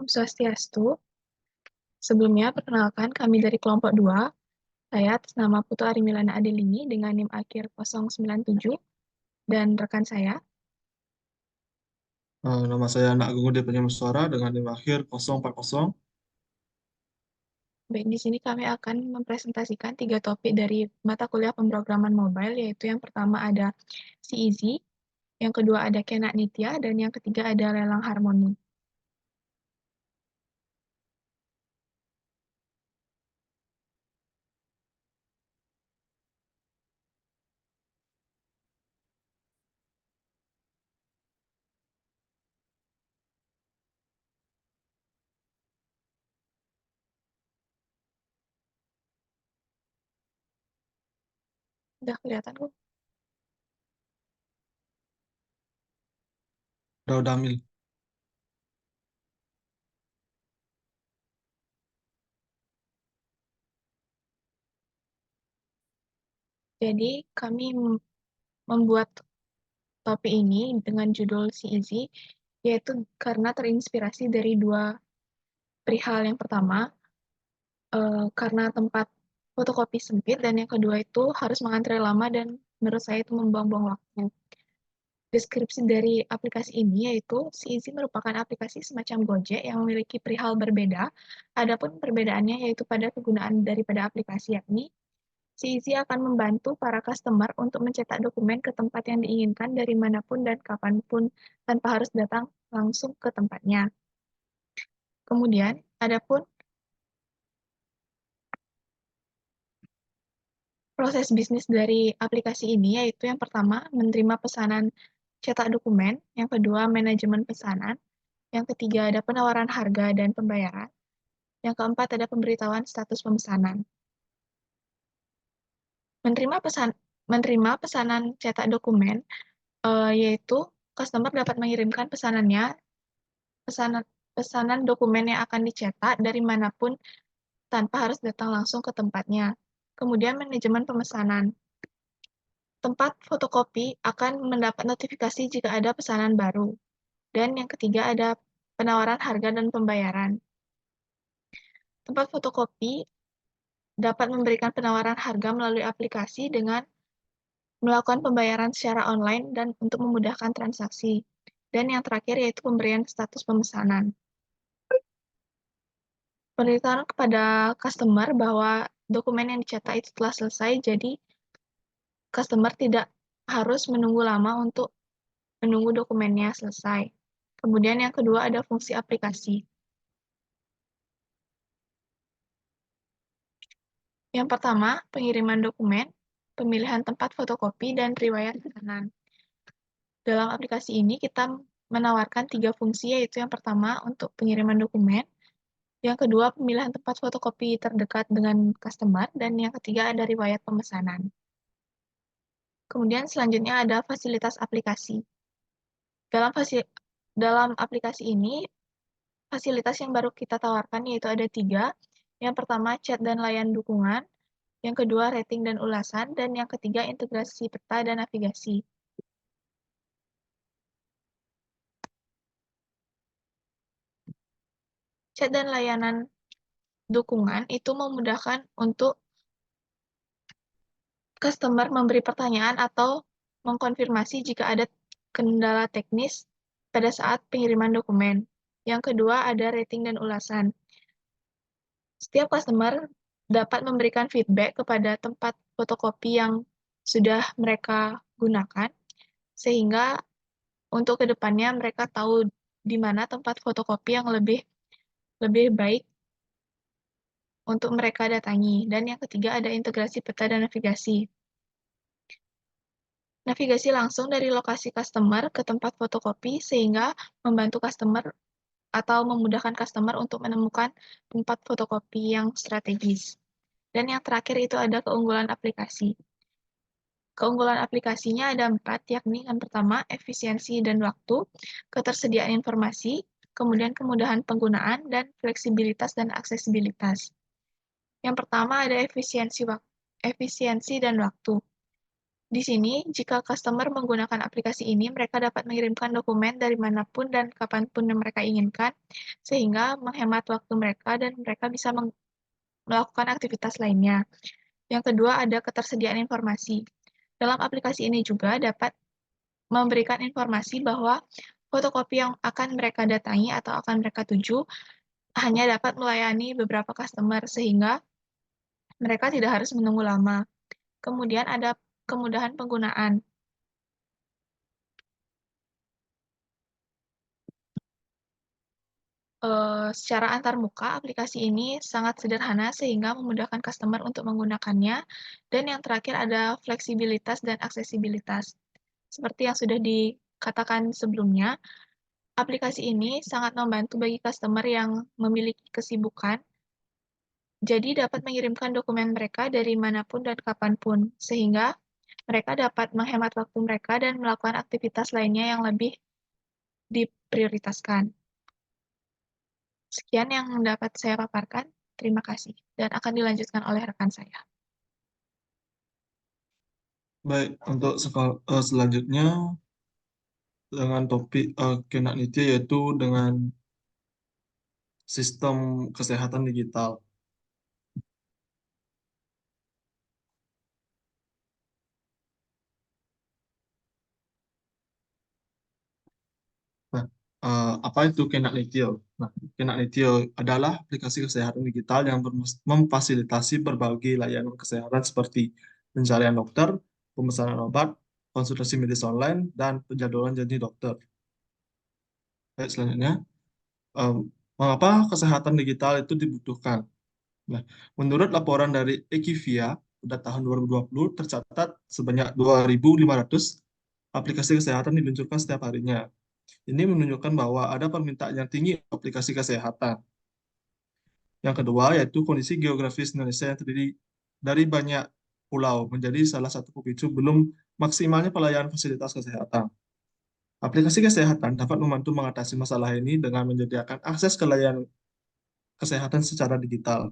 Om Swastiastu. Sebelumnya, perkenalkan kami dari kelompok 2. Saya atas nama Putu Arimilana Adelini dengan NIM akhir 097 dan rekan saya. Nama saya Nak Gungun Depanya Suara dengan NIM akhir 040. Baik, di sini kami akan mempresentasikan 3 topik dari mata kuliah pemrograman mobile, yaitu yang pertama ada CEZ, yang kedua ada Kena Nitya, dan yang ketiga ada Lelang Harmoni. Udah kelihatan kok? Udah ambil. Jadi, kami membuat topik ini dengan judul CEZ, yaitu karena terinspirasi dari dua perihal. Yang pertama, karena tempat fotokopi sempit, dan yang kedua itu harus mengantre lama dan menurut saya itu membuang-buang waktu. Deskripsi dari aplikasi ini yaitu CEZ merupakan aplikasi semacam Gojek yang memiliki perihal berbeda. Adapun perbedaannya yaitu pada kegunaan daripada aplikasi, yakni CEZ akan membantu para customer untuk mencetak dokumen ke tempat yang diinginkan dari manapun dan kapanpun tanpa harus datang langsung ke tempatnya. Kemudian, adapun proses bisnis dari aplikasi ini yaitu yang pertama, menerima pesanan cetak dokumen, yang kedua, manajemen pesanan, yang ketiga, ada penawaran harga dan pembayaran, yang keempat, ada pemberitahuan status pemesanan. Menerima pesanan cetak dokumen, yaitu customer dapat mengirimkan pesanan dokumen yang akan dicetak dari manapun tanpa harus datang langsung ke tempatnya. Kemudian manajemen pemesanan. Tempat fotokopi akan mendapat notifikasi jika ada pesanan baru. Dan yang ketiga ada penawaran harga dan pembayaran. Tempat fotokopi dapat memberikan penawaran harga melalui aplikasi dengan melakukan pembayaran secara online dan untuk memudahkan transaksi. Dan yang terakhir yaitu pemberian status pemesanan. Pemberitahuan kepada customer bahwa dokumen yang dicetak itu telah selesai, jadi customer tidak harus menunggu lama untuk menunggu dokumennya selesai. Kemudian yang kedua ada fungsi aplikasi. Yang pertama, pengiriman dokumen, pemilihan tempat fotokopi, dan riwayat pesanan. Dalam aplikasi ini kita menawarkan 3 fungsi, yaitu yang pertama untuk pengiriman dokumen, yang kedua pemilihan tempat fotokopi terdekat dengan customer, dan yang ketiga ada riwayat pemesanan. Kemudian selanjutnya ada fasilitas aplikasi. Dalam aplikasi ini, fasilitas yang baru kita tawarkan yaitu ada 3. Yang pertama, chat dan layan dukungan. Yang kedua, rating dan ulasan. Dan yang ketiga, integrasi peta dan navigasi. Chat dan layanan dukungan itu memudahkan untuk customer memberi pertanyaan atau mengkonfirmasi jika ada kendala teknis pada saat pengiriman dokumen. Yang kedua, ada rating dan ulasan. Setiap customer dapat memberikan feedback kepada tempat fotokopi yang sudah mereka gunakan, sehingga untuk kedepannya mereka tahu di mana tempat fotokopi yang lebih baik untuk mereka datangi. Dan yang ketiga ada integrasi peta dan navigasi. Navigasi langsung dari lokasi customer ke tempat fotokopi sehingga membantu customer atau memudahkan customer untuk menemukan tempat fotokopi yang strategis. Dan yang terakhir itu ada keunggulan aplikasi. Keunggulan aplikasinya ada 4, yakni yang pertama, efisiensi dan waktu, ketersediaan informasi, kemudian kemudahan penggunaan, dan fleksibilitas dan aksesibilitas. Yang pertama ada efisiensi dan waktu. Di sini, jika customer menggunakan aplikasi ini, mereka dapat mengirimkan dokumen dari manapun dan kapanpun yang mereka inginkan, sehingga menghemat waktu mereka dan mereka bisa melakukan aktivitas lainnya. Yang kedua, ada ketersediaan informasi. Dalam aplikasi ini juga dapat memberikan informasi bahwa fotokopi yang akan mereka datangi atau akan mereka tuju hanya dapat melayani beberapa customer, sehingga mereka tidak harus menunggu lama. Kemudian ada kemudahan penggunaan. Secara antarmuka, aplikasi ini sangat sederhana sehingga memudahkan customer untuk menggunakannya. Dan yang terakhir ada fleksibilitas dan aksesibilitas. Seperti yang sudah dikatakan sebelumnya, aplikasi ini sangat membantu bagi customer yang memiliki kesibukan, jadi dapat mengirimkan dokumen mereka dari manapun dan kapanpun, sehingga mereka dapat menghemat waktu mereka dan melakukan aktivitas lainnya yang lebih diprioritaskan. Sekian yang dapat saya paparkan. Terima kasih, dan akan dilanjutkan oleh rekan saya. Baik, untuk selanjutnya dengan topik kena niti yaitu dengan sistem kesehatan digital. Nah, apa itu Kenak Nitio? Nah, Kenak Nitio adalah aplikasi kesehatan digital yang memfasilitasi berbagai layanan kesehatan seperti pencarian dokter, pemesanan obat, konsultasi medis online, dan penjadwalan janji dokter. Baik, selanjutnya, em, mengapa kesehatan digital itu dibutuhkan? Nah, menurut laporan dari Equivia pada tahun 2020 tercatat sebanyak 2.500 aplikasi kesehatan diluncurkan setiap harinya. Ini menunjukkan bahwa ada permintaan yang tinggi untuk aplikasi kesehatan. Yang kedua, yaitu kondisi geografis Indonesia yang terdiri dari banyak pulau menjadi salah satu pemicu belum maksimalnya pelayanan fasilitas kesehatan. Aplikasi kesehatan dapat membantu mengatasi masalah ini dengan menyediakan akses ke layanan kesehatan secara digital.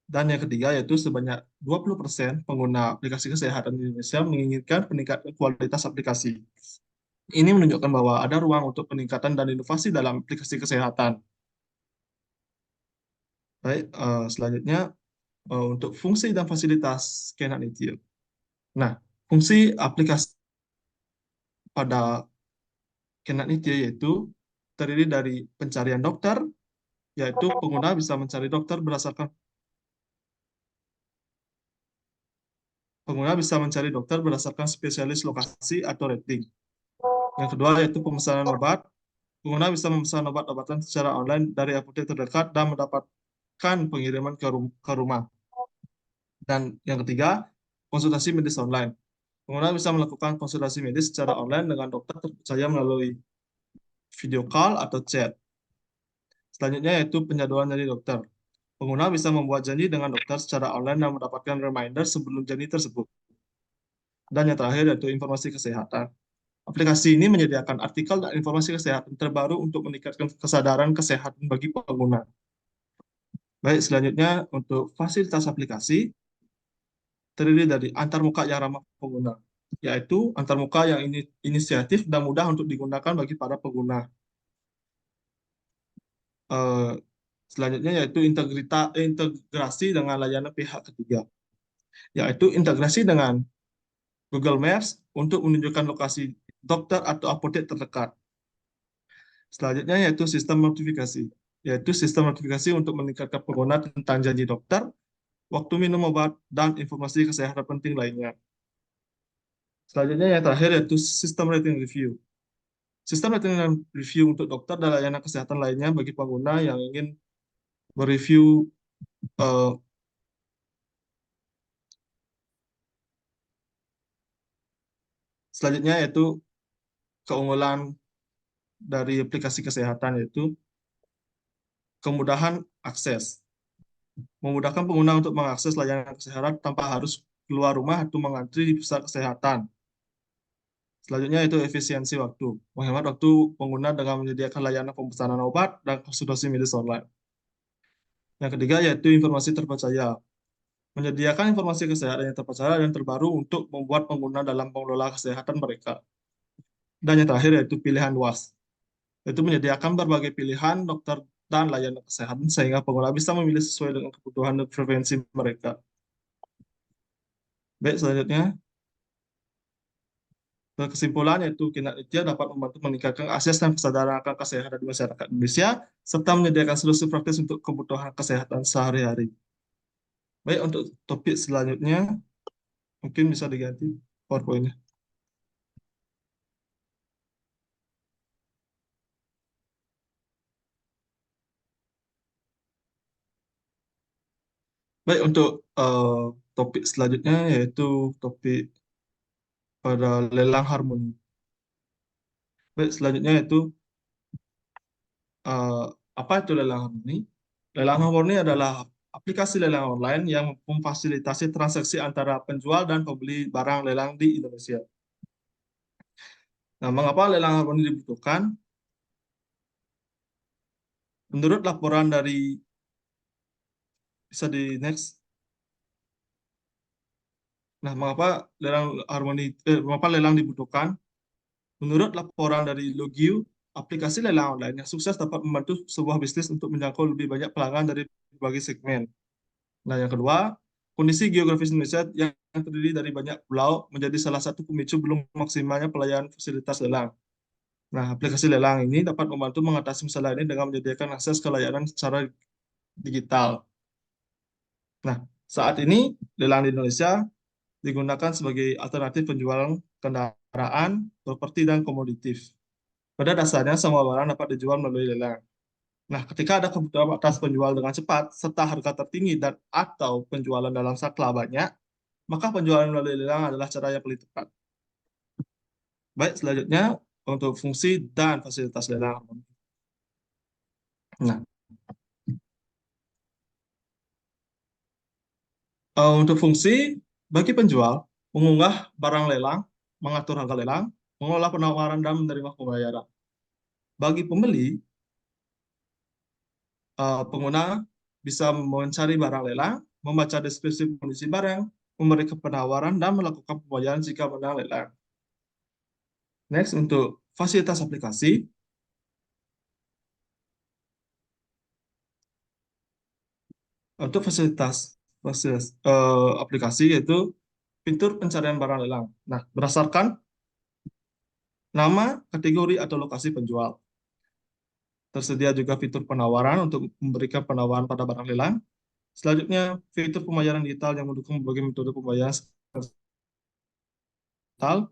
Dan yang ketiga, yaitu sebanyak 20% pengguna aplikasi kesehatan di Indonesia menginginkan peningkatan kualitas aplikasi. Ini menunjukkan bahwa ada ruang untuk peningkatan dan inovasi dalam aplikasi kesehatan. Baik, selanjutnya untuk fungsi dan fasilitas Scanet Native. Nah, fungsi aplikasi pada Scanet Native yaitu terdiri dari pencarian dokter, yaitu pengguna bisa mencari dokter berdasarkan pengguna bisa mencari dokter berdasarkan spesialis lokasi atau rating. Yang kedua yaitu pemesanan obat. Pengguna bisa memesan obat-obatan secara online dari apotek terdekat dan mendapatkan pengiriman ke rumah. Dan yang ketiga, konsultasi medis online. Pengguna bisa melakukan konsultasi medis secara online dengan dokter terpercaya melalui video call atau chat. Selanjutnya yaitu penjadwalan dari dokter. Pengguna bisa membuat janji dengan dokter secara online dan mendapatkan reminder sebelum janji tersebut. Dan yang terakhir yaitu informasi kesehatan. Aplikasi ini menyediakan artikel dan informasi kesehatan terbaru untuk meningkatkan kesadaran kesehatan bagi pengguna. Baik, selanjutnya untuk fasilitas aplikasi terdiri dari antarmuka yang ramah pengguna, yaitu antarmuka yang inisiatif dan mudah untuk digunakan bagi para pengguna. Eh, Selanjutnya yaitu integrasi dengan layanan pihak ketiga, yaitu integrasi dengan Google Maps untuk menunjukkan lokasi dokter atau apotek terdekat. Selanjutnya yaitu sistem notifikasi, yaitu sistem notifikasi untuk meningkatkan pengguna tentang janji dokter, waktu minum obat, dan informasi kesehatan penting lainnya. Selanjutnya yang terakhir yaitu sistem rating review. Sistem rating dan review untuk dokter dan layanan kesehatan lainnya bagi pengguna yang ingin mereview eh, selanjutnya yaitu keunggulan dari aplikasi kesehatan yaitu kemudahan akses. Memudahkan pengguna untuk mengakses layanan kesehatan tanpa harus keluar rumah atau mengantri di pusat kesehatan. Selanjutnya itu efisiensi waktu. Menghemat waktu pengguna dengan menyediakan layanan pemesanan obat dan konsultasi medis online. Yang ketiga yaitu informasi terpercaya. menyediakan informasi kesehatan yang terpercaya dan terbaru untuk membuat pengguna dalam pengelola kesehatan mereka. Dan yang terakhir yaitu pilihan luas, yaitu menyediakan berbagai pilihan dokter dan layanan kesehatan sehingga pengguna bisa memilih sesuai dengan kebutuhan dan preferensi mereka. Baik, selanjutnya, kesimpulan yaitu kinerja dapat membantu meningkatkan akses dan kesadaran akan kesehatan di masyarakat Indonesia, serta menyediakan solusi praktis untuk kebutuhan kesehatan sehari-hari. Baik, untuk topik selanjutnya, mungkin bisa diganti PowerPoint-nya. Baik, untuk topik selanjutnya yaitu topik pada lelang harmoni. Baik, selanjutnya yaitu eh, apa itu lelang harmoni? Lelang harmoni adalah aplikasi lelang online yang memfasilitasi transaksi antara penjual dan pembeli barang lelang di Indonesia. Nah, mengapa lelang harmoni dibutuhkan? Menurut laporan dari, bisa di next. Nah, mengapa lelang dibutuhkan? Menurut laporan dari Logio, aplikasi lelang online yang sukses dapat membantu sebuah bisnis untuk menjangkau lebih banyak pelanggan dari berbagai segmen. Nah, yang kedua, kondisi geografis Indonesia yang terdiri dari banyak pulau menjadi salah satu pemicu belum maksimalnya pelayanan fasilitas lelang. Nah, aplikasi lelang ini dapat membantu mengatasi masalah ini dengan menyediakan akses ke layanan secara digital. Nah, saat ini lelang di Indonesia digunakan sebagai alternatif penjualan kendaraan, properti, dan komoditif. Pada dasarnya, semua barang dapat dijual melalui lelang. Nah, ketika ada kebutuhan atas penjual dengan cepat, serta harga tertinggi dan atau penjualan dalam skala banyak, maka penjualan melalui lelang adalah cara yang paling tepat. Baik, selanjutnya untuk fungsi dan fasilitas lelang. Nah, untuk fungsi, bagi penjual, mengunggah barang lelang, mengatur harga lelang, mengelola penawaran, dan menerima pembayaran. Bagi pembeli, pengguna bisa mencari barang lelang, membaca deskripsi kondisi barang, memberi penawaran, dan melakukan pembayaran jika menang lelang. Next, untuk fasilitas aplikasi. Untuk fasilitas aplikasi yaitu fitur pencarian barang lelang. Nah, berdasarkan nama, kategori, atau lokasi penjual. Tersedia juga fitur penawaran untuk memberikan penawaran pada barang lelang. Selanjutnya, fitur pembayaran digital yang mendukung berbagai metode pembayaran digital.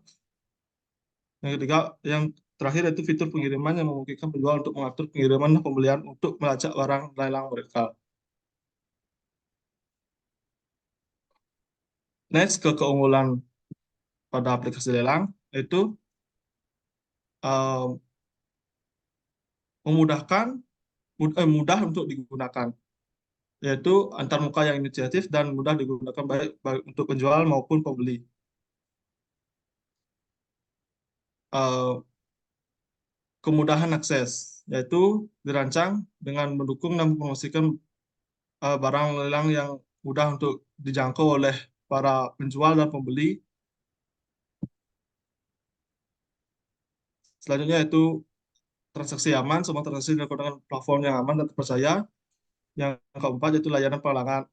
Yang ketiga, yang terakhir yaitu fitur pengiriman yang memungkinkan penjual untuk mengatur pengiriman dan pembelian untuk melacak barang lelang mereka. Next, ke keunggulan pada aplikasi lelang, yaitu eh, memudahkan, mudah untuk digunakan, yaitu antar muka yang inisiatif dan mudah digunakan baik untuk penjual maupun pembeli. Eh, Kemudahan akses, yaitu dirancang dengan mendukung dan mempromosikan barang lelang yang mudah untuk dijangkau oleh para penjual dan pembeli. Selanjutnya yaitu transaksi aman, semua transaksi dilakukan dengan platform yang aman dan terpercaya. Yang keempat yaitu layanan pelanggan,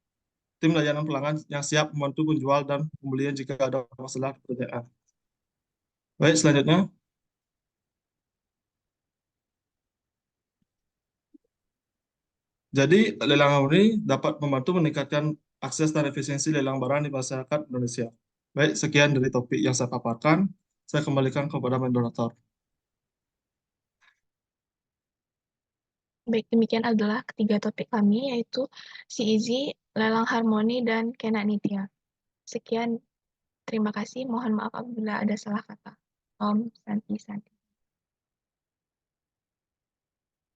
tim layanan pelanggan yang siap membantu penjual dan pembelian jika ada masalah pertanyaan. Baik, selanjutnya. Jadi, lelang ini dapat membantu meningkatkan akses dan efisiensi lelang barang di masyarakat Indonesia. Baik, sekian dari topik yang saya paparkan. Saya kembalikan kepada moderator. Baik, demikian adalah ketiga topik kami, yaitu CEZ, lelang harmoni, dan Kena Nitya. Sekian, terima kasih. Mohon maaf apabila ada salah kata. Om Santi Santi.